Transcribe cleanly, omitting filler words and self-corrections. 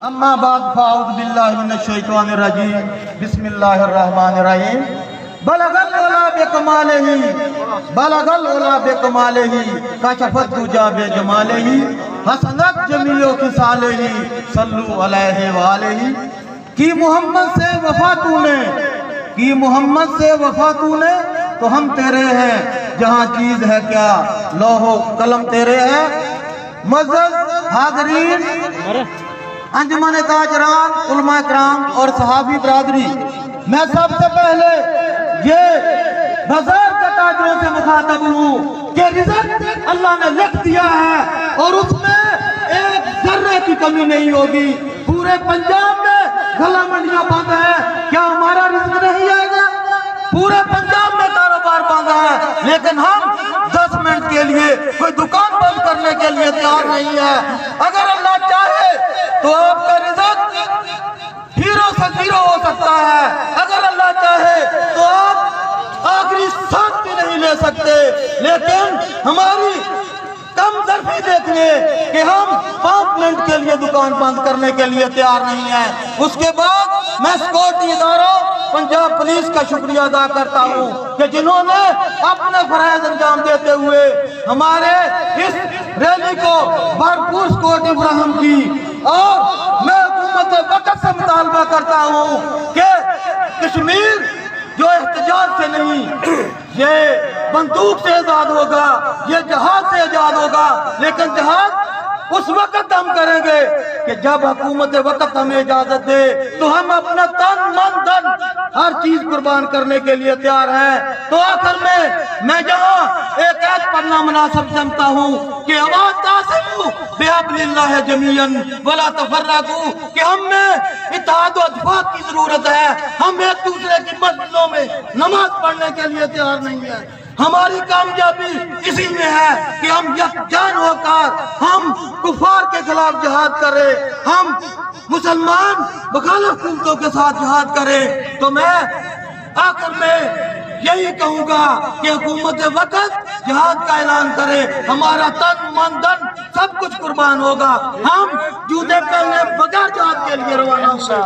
اما بعد فاعوذ باللہ من الشیطان الرجیم بسم اللہ الرحمن الرحیم بلغ العلا بکمالہ کشفت دجا بجمالہ حسنت جمیع خصالہ صلو علیہ وآلہ کی محمد سے وفا تو نے تو ہم تیرے ہیں جہاں چیز ہے کیا لوح و قلم تیرے ہیں معزز حاضرین انجمن تاجران علماء کرام اور صحابی برادری، میں سب سے پہلے یہ بازار کے تاجروں سے مخاطب ہوں کہ رزق اللہ نے لکھ دیا ہے اور اس میں ایک ذرے کی کمی نہیں ہوگی۔ پورے پنجاب میں گھلا منڈیاں بند ہیں، کیا ہمارا رزق نہیں آئے گا؟ پورے پنجاب میں کاروبار بند ہے، لیکن ہم 10 منٹ کے لیے کوئی دکان بند کرنے کے لیے تیار نہیں ہے۔ اگر اللہ چاہے تو آپ کا رزق ہیرو سے زیرو ہو سکتا ہے، اگر اللہ چاہے تو آپ آخری سانس بھی نہیں لے سکتے، لیکن ہماری کم ظرفی دیکھیے کہ ہم 5 منٹ کے لیے دکان بند کرنے کے لیے تیار نہیں ہیں۔ اس کے بعد میں سیکورٹی اداروں پنجاب پولیس کا شکریہ ادا کرتا ہوں کہ جنہوں نے اپنے فرائض انجام دیتے ہوئے ہمارے اس ریلی کو بھرپور سیکورٹی فراہم کی، اور میں حکومت وقت سے مطالبہ کرتا ہوں کہ کشمیر جو احتجاج سے نہیں، یہ بندوق سے آزاد ہوگا، یہ جہاد سے آزاد ہوگا، لیکن جہاد اس وقت ہم کریں گے کہ جب حکومت وقت ہمیں اجازت دے تو ہم اپنا تن من دھن ہر چیز قربان کرنے کے لیے تیار ہیں۔ تو آخر میں جہاں ایک پڑھنا مناسب سمجھتا ہوں کہ واعتصموا بحبل اللہ جمیعا ولا تفرقوا، کہ ہم میں اتحاد و اتفاق کی ضرورت ہے۔ ہم ایک دوسرے کی مسجدوں میں نماز پڑھنے کے لیے تیار نہیں ہیں۔ ہماری کامیابی اسی میں ہے کہ ہم یکجان ہو کر ہم کفار کے خلاف جہاد کریں، ہم مسلمان مخالف قوتوں کے ساتھ جہاد کریں۔ تو میں آخر میں یہی کہوں گا کہ حکومت وقت جہاد کا اعلان کرے، ہمارا تن من دھن سب کچھ قربان ہوگا، ہم جوتے پہنے بغیر جہاد کے لیے روانہ ہوں گے۔